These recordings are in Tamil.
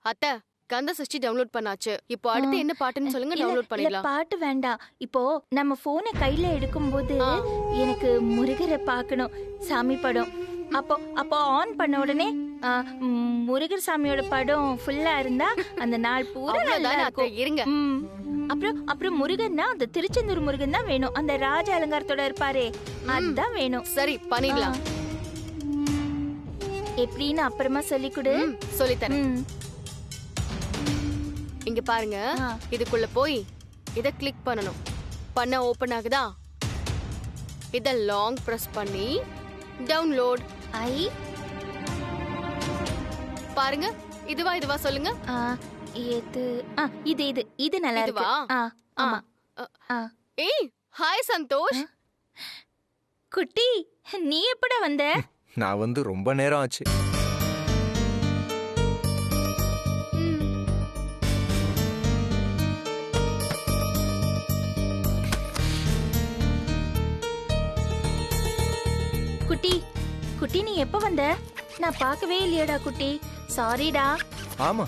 அத்தை, கந்த சஷ்டி டவுன்லோட் பண்ணாச்சு. இப்போ அடுத்து என்ன பாட்டுன்னு சொல்லுங்க, டவுன்லோட் பண்ணிடலாம். பாட்டு வேண்டாம். இப்போ நம்ம போனை கையில எடுக்கும்போது எனக்கு முருகரை பார்க்கணும், சாமி படம். அப்போ ஆன் பண்ண உடனே முருகர் சாமியோட படம் ஃபுல்லா இருந்தா அந்த நாள் பூரா நல்லா இருக்கும். இருங்க. அப்புறம் முருகன்னா அந்த திருச்செந்தூர் முருகன் தான் வேணும். அந்த ராஜ அலங்காரத்தோட இருப்பாரே அதுதான் வேணும். சரி, பண்ணிடலாம். எப்படின்னு அப்புறமா சொல்லி கொடு. சொல்லித்தரேன். இங்க பாருங்க, இதுக்குள்ள போய் இத கிளிக் பண்ணணும். பண்ண ஓபன் ஆகுதா? இத லாங் பிரஸ் பண்ணி டவுன்லோட். பாருங்க, இதுவா சொல்லுங்க. இது நல்லா இருக்கு. ஆமா. ஏய், ஹாய் சந்தோஷ். குட்டி, நீ எப்படா வந்த? நான் வந்து ரொம்ப நேரம் ஆச்சு. குட்டி, நீ எப்ப வந்த? நான் பார்க்கவே இல்லையடா குட்டி. சாரிடா. ஆமா,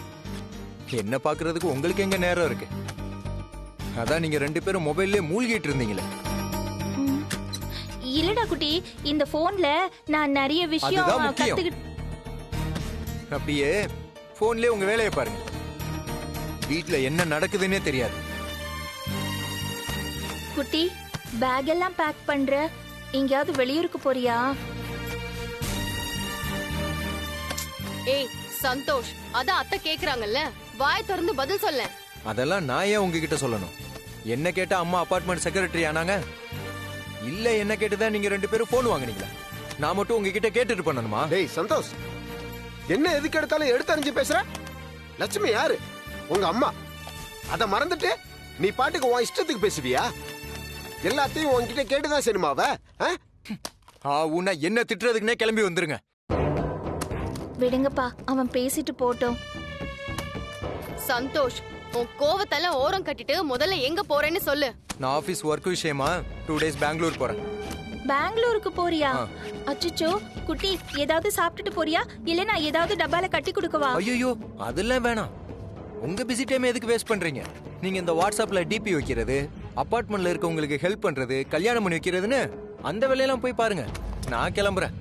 என்ன பாக்குறதுக்கு உங்களுக்கு எங்க நேரம் இருக்கு? அதான் நீங்க ரெண்டு பேரும் மொபைல்ல மூழ்கிட்டு இருந்தீங்களே. இல்லடா குட்டி, இந்த போன்ல நான் நிறைய விஷயம் கத்துக்கிட்டு. அப்படியே போன்லயே உங்க வேலையை பாருங்க. வீட்ல என்ன நடக்குதுன்னே தெரியாது. குட்டி, பேக் எல்லாம் பேக் பண்ற. எங்கயாவது வெளியூருக்கு போறியா? ஏய் சந்தோஷ், அதான் அத்தை கேக்குறாங்கல்ல, வாய் திறந்து பதில் சொல்ல. அதெல்லாம் நான் ஏன் உங்ககிட்ட சொல்லணும்? என்ன கேட்டா அம்மா அபார்ட்மெண்ட் செக்ரட்டரி ஆனாங்க. இல்ல என்ன கேட்டுதான் நீங்க ரெண்டு பேரும் போன் வாங்குனீங்களா? நான் மட்டும் உங்ககிட்ட கேட்டுட்டு பண்ணணுமா? டேய் சந்தோஷ், என்ன எதுக்கு எடுத்தாலும் எடுத்தறிஞ்சு பேசுற? லட்சுமி யாரு? உங்க அம்மா. அத மறந்துட்டு நீ பாட்டுக்கு உன் இஷ்டத்துக்கு பேசுவியா? எல்லாத்தையும் உன்கிட்ட கேட்டுதான் செய்யணுமாவ? உன்னை என்ன திட்டுறதுக்குன்னே கிளம்பி வந்துருங்க. விடுங்கப்பா, அவன் பேசிட்டு போட்டோம். சந்தோஷ், உன் கோவத்தெல்லாம் ஓரம் கட்டிட்டு முதல்ல எங்க போறேன்னு சொல்லு. நான் ஆபீஸ் ஒர்க் விஷயமா 2 days பெங்களூர் போறேன். பெங்களூருக்கு போறியா? அச்சச்சோ, குட்டி, ஏதாவது சாப்பிட்டுட்டு போறியா? இல்ல நான் ஏதாவது டப்பால கட்டி கொடுக்கவா? ஐயோ, அதெல்லாம் வேணாம். உங்க பிஸி டைம் எதுக்கு வேஸ்ட் பண்றீங்க? நீங்க இந்த வாட்ஸ்அப்ல டிபி வைக்கிறது, அபார்ட்மெண்ட்ல இருக்கவங்களுக்கு ஹெல்ப் பண்றது, கல்யாணம் பண்ணி வைக்கிறதுன்னு அந்த வேலையெல்லாம் போய் பாருங்க. நான் கிளம்புறேன்.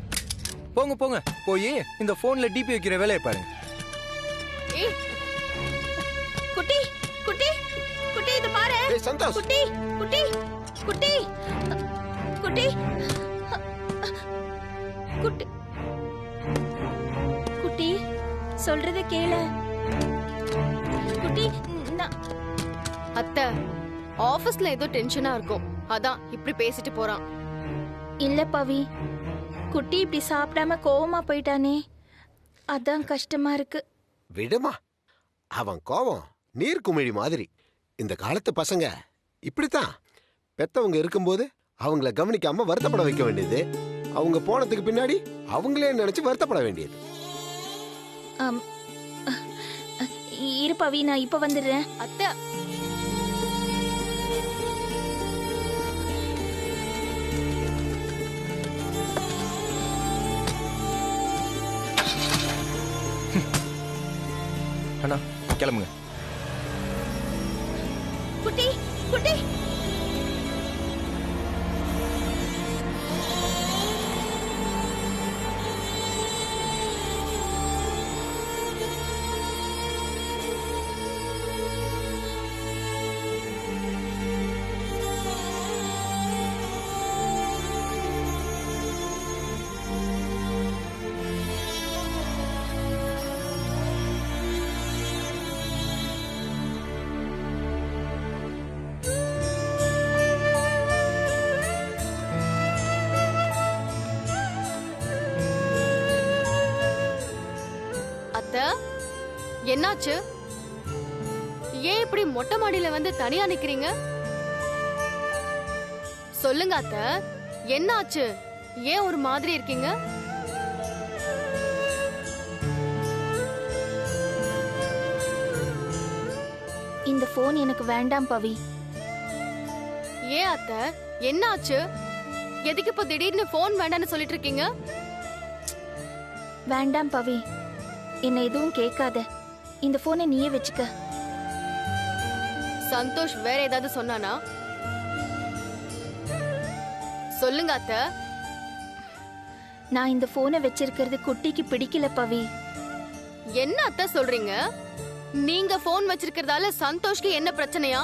போங்க, போய் இந்த போன்ல டிபி வைக்கிற வேலையை பாருங்க. குட்டி, இது பாரு. சந்தோஷ், குட்டி. குட்டி, சொல்றத கேளு. குட்டி, அத்தை, ஆபீஸ்ல ஏதோ டென்ஷனா இருக்கும், அதான் இப்படி பேசிட்டு போறான். இல்ல பவி, குட்டி இப்படி சாப்பிடாம கோவமா போயிட்டானே, அதான் கஷ்டமா இருக்கு. விடுமா, அவன் கோவம் நீர்க்குமிழி மாதிரி. இந்த காலத்து பசங்க இப்படித்தான். பெத்தவங்க இருக்கும்போது அவங்கள கவனிக்காம வருத்தப்பட வைக்க வேண்டியது, அவங்க போனதுக்கு பின்னாடி அவங்களே நினைச்சு வருத்தப்பட வேண்டியது. இரு பவி, நான் இப்ப வந்துடுறேன். அத்தை, அண்ணா கிளம்புங்க. குட்டி. என்னாச்சு? ஏன் இப்படி மொட்டை மாடியில வந்து தனியா நிக்கிறீங்க? சொல்லுங்க அத்தை, என்னாச்சு? ஏன் ஒரு மாதிரி இருக்கீங்க? இந்த போன் எனக்கு வேண்டாம் பவி. ஏன் அத்தை, என்னாச்சு? எதுக்கு இப்ப திடீர்னு போன் வேண்டாம்னு சொல்லிட்டு இருக்கீங்க? வேண்டாம் பவி, என்ன எதுவும் கேட்காத. இந்த போனை நீயே வச்சுக்க. சந்தோஷ் வேற ஏதாவது சொன்னானா? சொல்லுங்க அத்தை. நான் இந்த போனை வச்சிருக்கிறது குட்டிக்கு பிடிக்கல பவி. என்ன அத்தை சொல்றீங்க? நீங்க போன் வச்சிருக்கிறதால சந்தோஷ்க்கு என்ன பிரச்சனையா?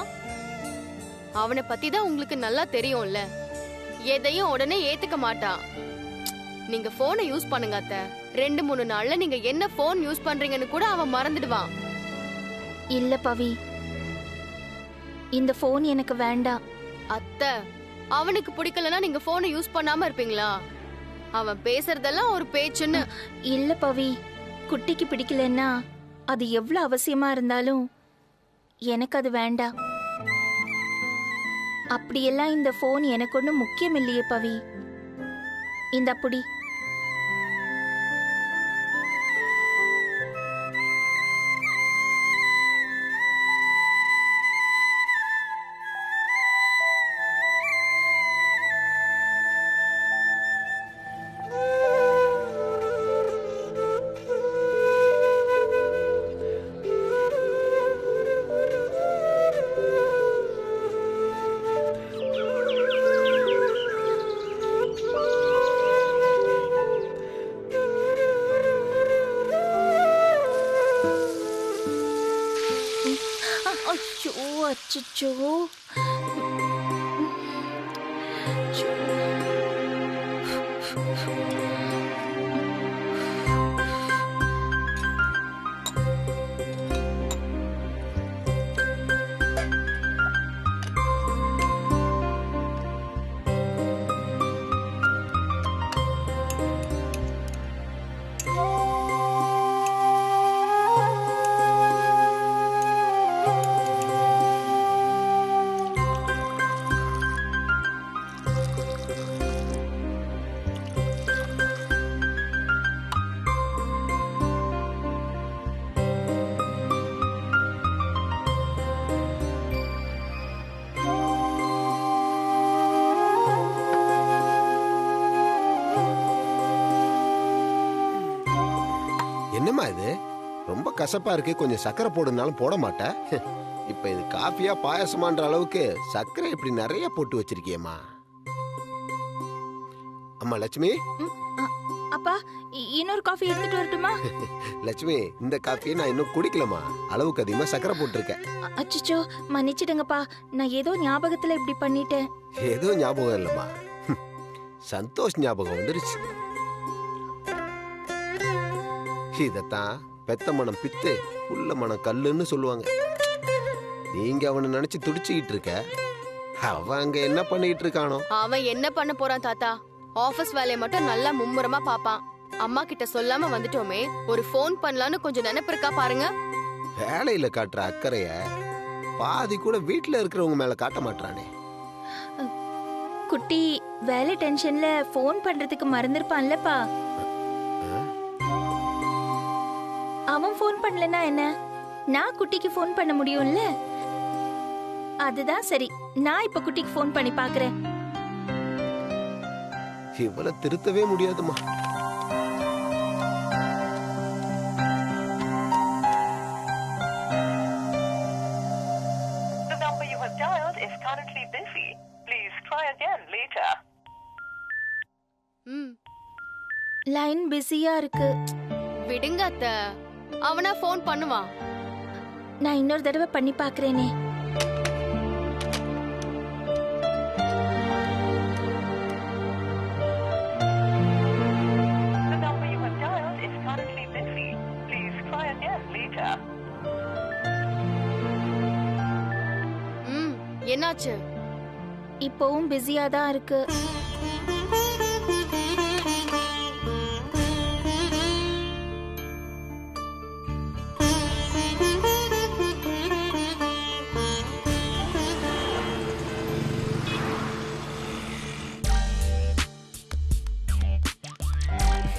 அவனை பத்தி தான் உங்களுக்கு நல்லா தெரியும்ல. எதையும் உடனே ஏத்துக்க மாட்டான். நீங்க போனை யூஸ் பண்ணுங்க அத்தை. 2-3 நாள்ல நீங்க என்ன போன் யூஸ் பண்றீங்கன்னு கூட அவன் மறந்துடுவான். இல்ல பவி, இந்த போன் எனக்கு வேண்டாம். அத்தை, அவனுக்கு பிடிக்கலன்னா நீங்க போனை யூஸ் பண்ணாம இருப்பீங்களா? அவன் பேசுறதெல்லாம் ஒரு பேச்சுன்னு. இல்ல பவி, குட்டிக்கு பிடிக்கலன்னா அது எவ்வளவு அவசியமா இருந்தாலும் எனக்கு அது வேண்டாம். அப்படியெல்லாம் இந்த போன் எனக்கு ஒன்றும் முக்கியம் இல்லையே பவி. இந்த புடி. அச்சோ, என்னம்மா இது ரொம்ப கசப்பா இருக்கு, கொஞ்சம் சக்கரை போடுனாலும் போட மாட்டேன். இப்ப இது காஃபியா பாயசமான்ற அளவுக்கு சக்கரை இப்படி நிறைய போட்டு வச்சிருக்கியம்மா. அம்மா லட்சுமி. அப்பா, இன்னொரு காஃபி எடுத்துட்டு வரட்டுமா? லட்சுமி, இந்த காஃபியை நான் இன்னும் குடிக்கலமா, அளவுக்கு அதிகமா சக்கரை போட்டிருக்கேன். அச்சோ, மன்னிச்சிடுங்கப்பா, நான் ஏதோ ஞாபகத்துல இப்படி பண்ணிட்டேன். ஏதோ ஞாபகம் இல்லம்மா, சந்தோஷ் ஞாபகம் வந்துருச்சு. இதத்தான் பெத்த மனம் பித்து புள்ள மனம் கல்லுன்னு சொல்லுவாங்க. நீங்க அவனை நினைச்சு துடிச்சுக்கிட்டு இருக்க, அவன் அங்க என்ன பண்ணிட்டு இருக்கானோ? அவன் என்ன பண்ண போறான் தாத்தா? ஆபீஸ் வேலையை மட்டும் நல்லா மும்முரமா பாப்பான். அம்மா கிட்ட சொல்லாம வந்துட்டோமே, ஒரு போன் பண்ணலான்னு கொஞ்சம் நினைப்பு இருக்கா பாருங்க. வேலையில காட்டுற அக்கறைய பாதி கூட வீட்டுல இருக்கிறவங்க மேல காட்ட மாட்டானே. குட்டி வேலை டென்ஷன்ல போன் பண்றதுக்கு மறந்துருப்பான்லப்பா. அவன் போன் பண்ணலனா என்ன, நான் குட்டிக்கு போன் பண்ண முடியும்ல. அதுதான் சரி, நான் இப்ப குட்டிக்கு போன் பண்ணி பாக்குறேன். இவளை திருத்தவே முடியாதுமா. The number you have dialed is currently busy. Please try again later. Line பிஸியா இருக்கு. விடுங்க அத்த, அவனா போன் பண்ணுவான். நான் இன்னொரு தடவை பண்ணி பாக்குறேனே. The number you have dialed is currently busy. Please try again later. என்னாச்சு? இப்பவும் பிஸியா தான் இருக்கு.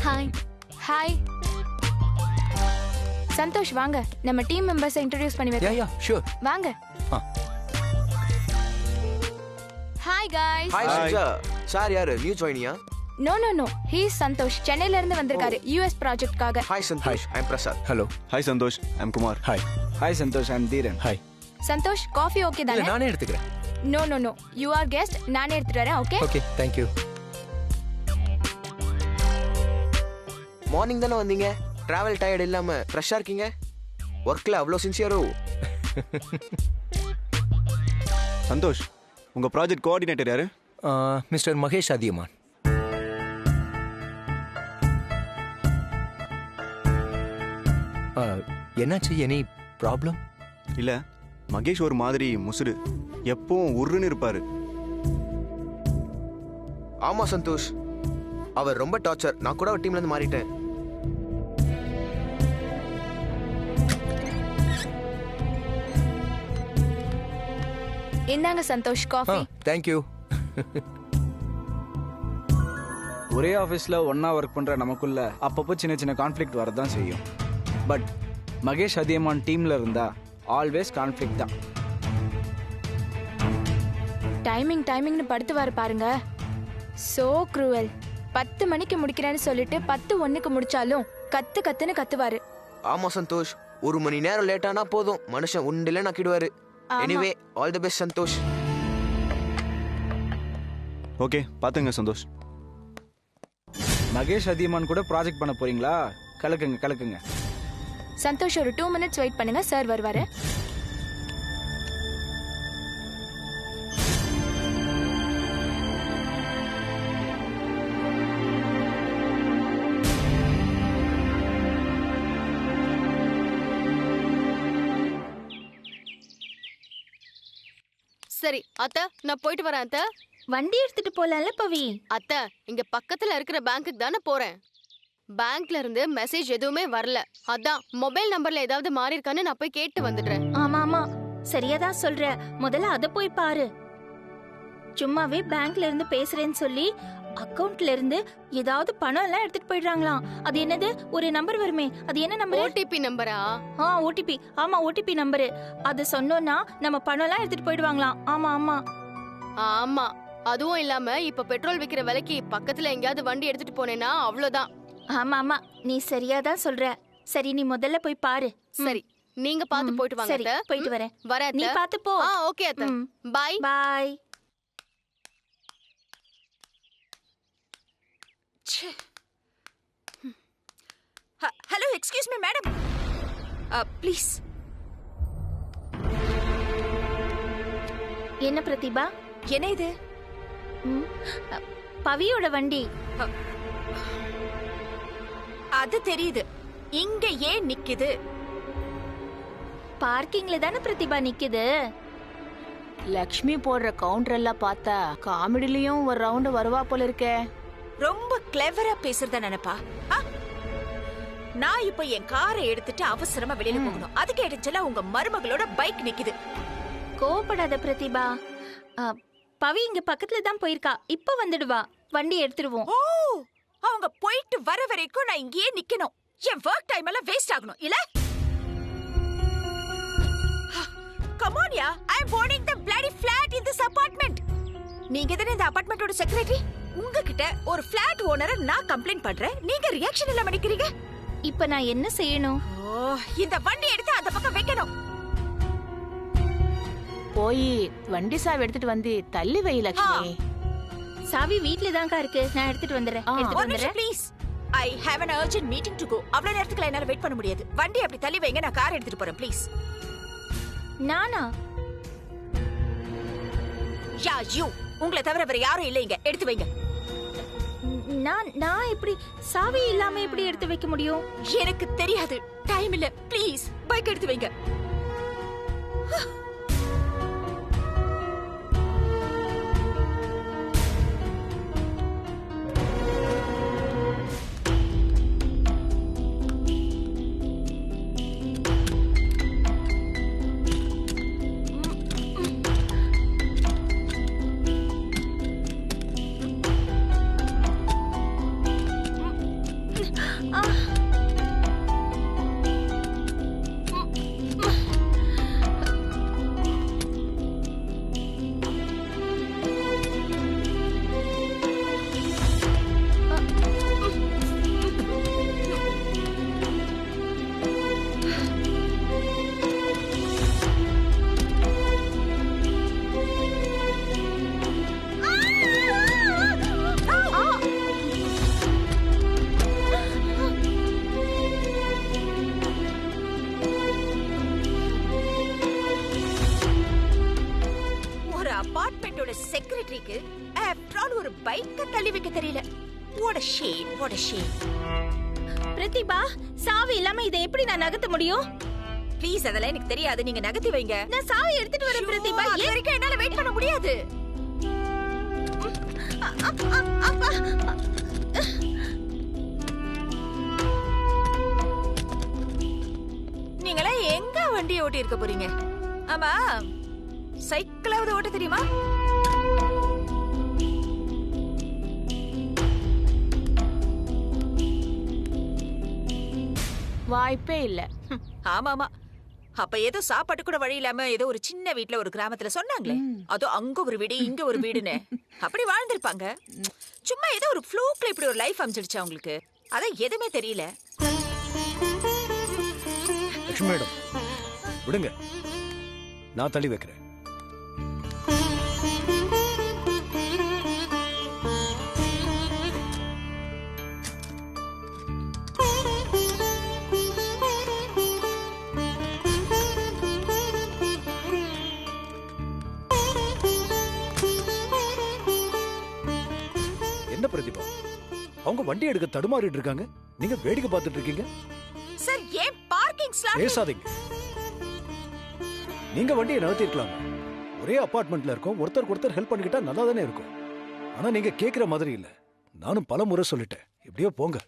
ஹாய். ஹாய் சந்தோஷ், வாங்க நம்ம டீம் மெம்பர்ஸ் இன்ட்ரோ듀ce பண்ணி வைக்கலாம். Ya sure. வாங்க. Hi guys. Hi Suja. Sir யாரு? நியூ ஜாயினியா? No no no he is Santhosh சென்னையில இருந்து வந்திருக்காரு யுஎஸ் ப்ராஜெக்ட்காக. Hi Santhosh, I am Prasad. Hello. Hi Santhosh, I'm Kumar. Hi. Hi Santhosh, I'm Dheeran. Hi. Santhosh coffee okay இல்ல தானே? நானே எடுத்துக்கிறேன். No no no you are guest, நானே எடுத்துட்டு வரேன். Okay okay, thank you. Morning தானே வந்தீங்க, டிராவல் டயர்ட் இல்லாம ஃப்ரெஷ்ஷா இருக்கீங்க. ஒர்க்ல அவ்வளோ சின்சியரோ? சந்தோஷ், உங்க ப்ராஜெக்ட் கோஆர்டினேட்டர் யாரு? மிஸ்டர் மகேஷ் அதியமான். என்னாச்சு? Any problem? இல்ல, மகேஷ் ஒரு மாதிரி முசுடு, எப்பவும் உருன்னு இருப்பாரு. ஆமா சந்தோஷ், அவர் ரொம்ப டார்ச்சர். நான் கூட அவர் டீம்ல இருந்து மாறிட்டேன். இந்தாங்க சந்தோஷ் காஃபி. Thank you. ஒரே ஆஃபீஸில் ஒன்றா ஒர்க் பண்ணுற நமக்குள்ள அப்பப்போ சின்ன சின்ன கான்ஃப்ளிக்ட் வரதான் செய்யும். பட் மகேஷ் அதியமான் டீமில் இருந்தால் ஆல்வேஸ் கான்ஃப்ளிக்ட் தான். டைமிங்னு படுத்துவாரு பாருங்க. So cruel. 10 மணிக்கு முடிக்கிறேன்னு சொல்லிட்டு 10:01க்கு முடிச்சாலும் கத்துன்னு கத்துவாரு. ஆமா சந்தோஷ், 1 மணி நேரம் லேட் ஆனா போதும் மனுஷன் உண்டில நக்கிடுவாரு. Anyway all the best Santhosh. Okay, பாத்துங்க சந்தோஷ். மகேஷ் அதியமான் கூட ப்ராஜெக்ட் பண்ண போறீங்களா? கலக்குங்க. சந்தோஷ் ஒரு 2 மினிட்ஸ் வெயிட் பண்ணுங்க, சார் வருவாரு. சரி அத்தை, நான் போயிட்டு வரேன் அத்தை. வண்டி எடுத்துட்டு போலாம்ல பவி? அத்தை, இங்க பக்கத்துல இருக்கிற பேங்க்குக்கு தானே போறேன். பேங்க்ல இருந்து மெசேஜ் எதுவுமே வரல. அதான் மொபைல் நம்பர்ல ஏதாவது மாறி இருக்கான்னு நான் போய் கேட்டு வந்துடுறேன். ஆமா சரியாதான் சொல்ற. முதல்ல அத போய் பாரு. சும்மாவே பேங்க்ல இருந்து பேசுறேன்னு சொல்லி அக்கவுண்ட்ல இருந்து ஏதாவது பணம் எல்லாம் எடுத்துட்டு போயிடுறாங்களாம். அது என்னது? ஒரு நம்பர் வருமே, அது என்ன நம்பர்? ஓடிபி நம்பரா? ஓடிபி. ஆமா, ஓடிபி நம்பரு. அது சொன்னோம்னா நம்ம பணம் எல்லாம் எடுத்துட்டு போயிடுவாங்களாம். ஆமா. அதுவும் இல்லாம இப்ப பெட்ரோல் விக்கிற விலைக்கு பக்கத்துல எங்கயாவது வண்டி எடுத்துட்டு போனேன்னா அவ்வளவுதான். ஆமா நீ சரியாதான் சொல்ற. சரி, நீ முதல்ல போய் பாரு. சரி, நீங்க பாத்து போயிட்டு வாங்க. சரி, போயிட்டு வரேன். வரேன். நீ பாத்து போ. ஓகே அத்தை. Bye bye. Hello, excuse me madam, please. என்ன பிரதிபா? என்ன இது? பவியோட வண்டி. அது தெரியுது. இங்க ஏன் நிக்குது? பார்க்கிங்ல தானே பிரதிபா நிக்குது. லக்ஷ்மி போடுற கவுண்டர் எல்லாம் பார்த்தா காமெடிலயும் ஒரு ரவுண்ட் வருவா போல இருக்கே. ரொம்ப கிளவரா பேசுறத நினைப்பா. நான் இப்ப என் காரை எடுத்துட்டு அவசரமா வெளியில போகணும். அதுக்கு எடுச்சல உங்க மருமகளோட பைக் நிக்குது. கோபப்படாத பிரதிபா. பவி இங்க பக்கத்துல தான் போயிருக்கா. இப்ப வந்துடுவா. வண்டி எடுத்துருவோம். ஓ, அவங்க போயிட்டு வர வரைக்கும் நான் இங்கேயே நிக்கணும். என் வர்க் டைம் எல்லாம் வேஸ்ட் ஆகணும் இல்ல? Come on ya, I am owning the bloody flat in this apartment. நீங்க தானே இந்த அபார்ட்மெண்டோட செக்ரட்டரி. உங்ககிட்ட ஒரு ஃபிளாட் ஓனரை நான் கம்ப்ளைண்ட் பண்றேன், நீங்க ரியாக்ஷன் இல்லாம நிக்கிறீங்க. இப்ப நான் என்ன செய்யணும்? இந்த வண்டி எடுத்து அந்த பக்கம் வைக்கணும். போய் வண்டி சாவி எடுத்துட்டு வந்து தள்ளி வை லட்சுமி. சாவி வீட்ல தான்க்கா இருக்கு. நான் எடுத்துட்டு வந்துறேன். Please, I have an urgent meeting to go. அவ்வளவு நேரத்துக்கு என்னால வெயிட் பண்ண முடியாது. வண்டி அப்படி தள்ளி வைங்க, நான் கார் எடுத்துட்டு போறேன் ப்ளீஸ். நானா? Yeah you. உங்களை தவிர வேற யாரும் இல்லைங்க. எடுத்து வைங்க. நான் இப்படி சாவி இல்லாம எப்படி எடுத்து வைக்க முடியும்? எனக்கு தெரியாது. டைம் இல்ல. ப்ளீஸ் பைக் எடுத்து வைங்க. செக்ரட்டரிக்கு ஆஃப்டர் ஆல் ஒரு பைக்க தள்ளி வைக்க தெரியல. what a shame, what a shame. Pratibha, சாவி இல்லாம இதை எப்படி நான் நகர்த்த முடியும்? ப்ளீஸ், அதெல்லாம் எனக்கு தெரியாது. நீங்க நகர்த்தி வைங்க. நான் சாவி எடுத்துட்டு வரேன் பிரதிபா. இது வரைக்கும் என்னால வெயிட் பண்ண முடியாது. அப்பா, நீங்களா எங்க வண்டி ஓட்டி இருக்க போறீங்க? ஆமா, சைக்கிளாவது ஓட்ட தெரியுமா? வாய்ப்பே இல்ல. ஆமா ஆமா, அப்ப ஏதோ சாப்பாட்டு கூட வழி இல்லாம ஏதோ ஒரு சின்ன வீட்ல ஒரு கிராமத்துல சொன்னாங்களே, அதோ அங்க ஒரு வீடு இங்க ஒரு வீடுன்னு அப்படி வாழ்ந்திருப்பாங்க. சும்மா ஏதோ ஒரு ஃப்ளூக்ல இப்படி ஒரு லைஃப் அமைஞ்சிடுச்சு அவங்களுக்கு. அதான் எதுவுமே தெரியல. லட்சுமி மேடம், விடுங்க, நான் தள்ளி வைக்கிறேன். என்ன பிரதிபா, அவங்க வண்டி எடுக்க தடுமாறிட்டு இருக்காங்க, நீங்க வேடிக்கை பார்த்துட்டு இருக்கீங்க. சார், ஏன் பார்க்கிங் ஸ்லாட்? பேசாதீங்க. நீங்க வண்டியை நகர்த்திருக்கலாம். ஒரே அபார்ட்மெண்ட்ல இருக்கோம், ஒருத்தருக்கு ஒருத்தர் ஹெல்ப் பண்ணிக்கிட்டா நல்லா தானே இருக்கும். ஆனா நீங்க கேக்குற மாதிரி இல்ல. நானும் பல முறை சொல்லிட்டேன், இப்படியோ போங்க.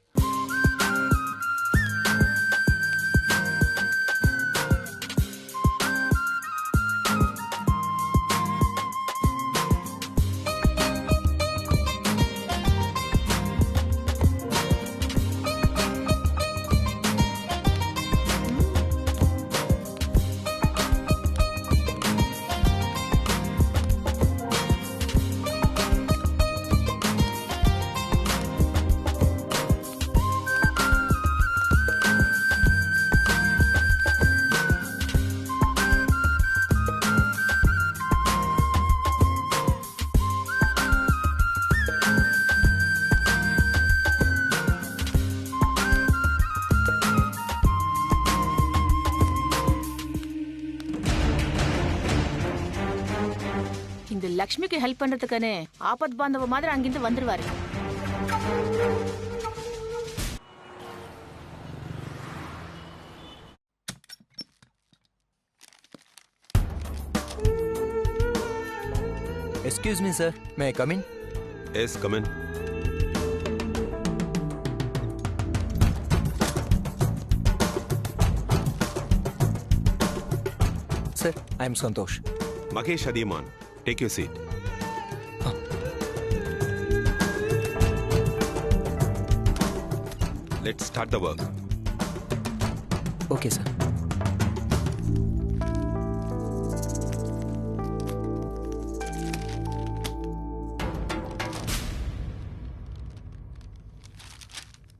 இந்த லக்ஷ்மிக்கு ஹெல்ப் பண்றதுக்குன்னு ஆபத் பாந்தவ மாதிரி அங்கிருந்து வந்துருவாரு. Excuse me, sir. May I come in? Yes, come in. Sir, I am Santosh. Magesh Adiman, take your seat. Let's start the work. Okay, sir.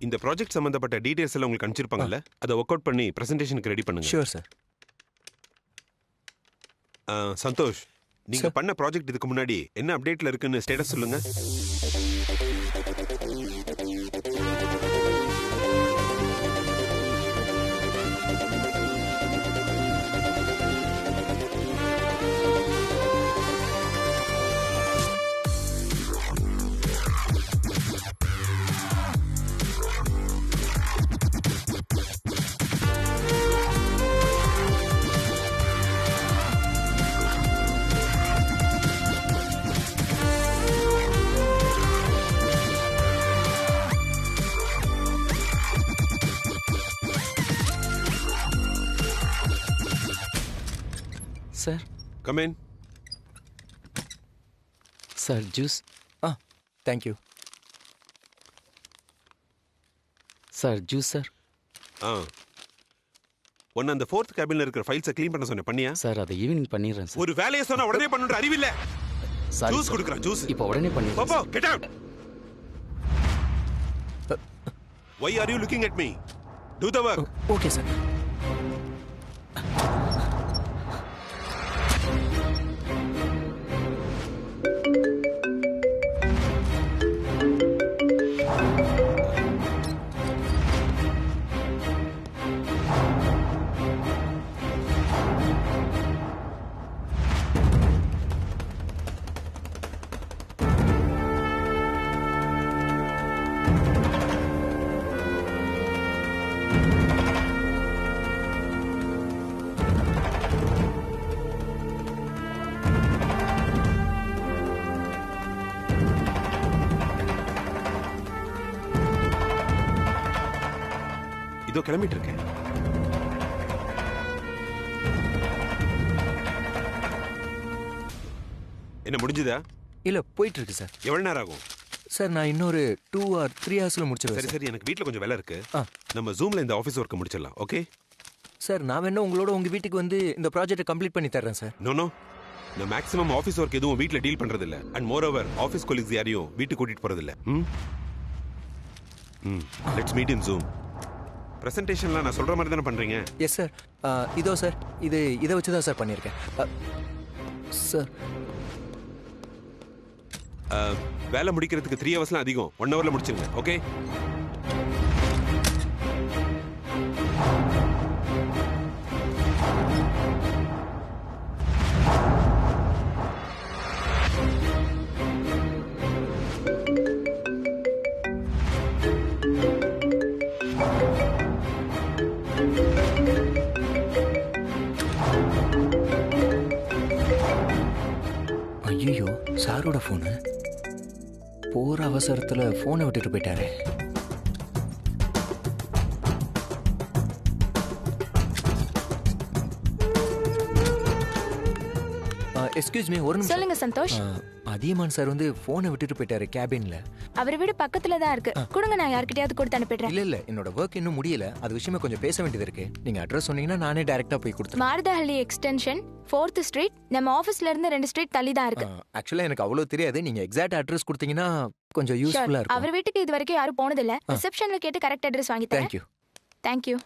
இந்த ப்ராஜெக்ட் சம்பந்தப்பட்ட டீடைல்ஸ் எல்லாம் உங்களுக்கு அனுப்பிச்சிருப்பாங்கல்ல, அதை ஒர்க் அவுட் பண்ணி பிரசன்டேஷனுக்கு ரெடி பண்ணுங்க. Sure, sir. சந்தோஷ், நீங்க பண்ண ப்ராஜெக்ட் இதுக்கு முன்னாடி என்ன அப்டேட்ல இருக்குன்னு ஸ்டேட்டஸ் சொல்லுங்க. Sir. Come in. Sir, juice. Thank you. Sir, juice, sir. ஒன்னு அந்த 4th கேபின்ல இருக்கிற ஃபைல்ஸை க்ளீன் பண்ண சொன்னேன், பண்ணியா? சார், அதை ஈவினிங் பண்ணிடுறேன் சார். ஒரு வேலையை சொன்னா உடனே பண்ணுற அறிவில்லை. ஜூஸ் குடுக்குறேன், ஜூஸ். இப்போ உடனே பண்ணிடுறேன். போ, get out. Why are you looking at me? Do the work. Okay, sir. இதோ கிளம்பிட்டு இருக்கேன். என்ன முடிஞ்சுதா? இல்ல போயிட்டு இருக்கு சார். எவ்வளவு நேரம் ஆகும் சார்? நான் இன்னொரு 2 or 3 ஹவர்ஸ்ல முடிச்சிருவேன். சரி சரி, எனக்கு வீட்ல கொஞ்சம் வேலை இருக்கு. நம்ம ஜூம்ல இந்த ஆபீஸ் ஒர்க் முடிச்சிடலாம். ஓகே சார், நான் வேணா உங்களோட உங்க வீட்டுக்கு வந்து இந்த ப்ராஜெக்ட்டை கம்ப்ளீட் பண்ணி தர்றேன் சார். நோ நான் மேக்ஸிமம் ஆபீஸ் ஒர்க் எதுவும் வீட்ல டீல் பண்றது இல்ல. And moreover office colleagues யாரையும் வீட்டுக்கு கூட்டிட்டு போறது இல்ல. Let's meet in Zoom. பிரசன்டேஷன்லாம் நான் சொல்ற மாதிரி தானே பண்றீங்க? Yes sir. இதோ சார், இதை வச்சு தான் சார் பண்ணியிருக்கேன் சார். வேலை முடிக்கிறதுக்கு 3 ஹவர்ஸ்லாம் அதிகம். 1 ஹவர்ல முடிச்சிருங்க. ஓகே ஐயோ, சாரோட ஃபோனு. போற அவசரத்துல ஃபோனை விட்டுட்டு போயிட்டாரே. எக்ஸ்கியூஸ் மீ, ஒரு நிமிஷம். சொல்லுங்க சந்தோஷ். அதியமான் சார் வந்து ஃபோனை விட்டுட்டு போயிட்டாரு கேபின்ல. அவர் வீடு பக்கத்துல தான் இருக்கு. கொடுங்க, நான் யார்கிட்டயாவது கொடுத்து அனுப்பிடுறேன். இல்ல என்னோட ஒர்க் இன்னும் முடியல. அது விஷயமா கொஞ்சம் பேச வேண்டியது இருக்கு. நீங்க அட்ரஸ் சொன்னீங்கன்னா நானே டைரக்டா போய் கொடுத்துறேன். மாரதஹள்ளி எக்ஸ்டென்ஷன் 4th ஸ்ட்ரீட். நம்ம ஆபீஸ்ல இருந்து 2 ஸ்ட்ரீட் தள்ளி தான் இருக்கு. ஆக்சுவலா எனக்கு அவ்வளவு தெரியாது. நீங்க எக்ஸாக்ட் அட்ரஸ் கொடுத்தீங்கன்னா கொஞ்சம் யூஸ்ஃபுல்லா இருக்கும். அவர் வீட்டுக்கு இது வரைக்கும் யாரும் போனது இல்ல. ரிசெப்ஷன்ல கேட்டு கரெக்ட் அட்ரஸ் வாங்கி தரேன். Thank you. Thank you.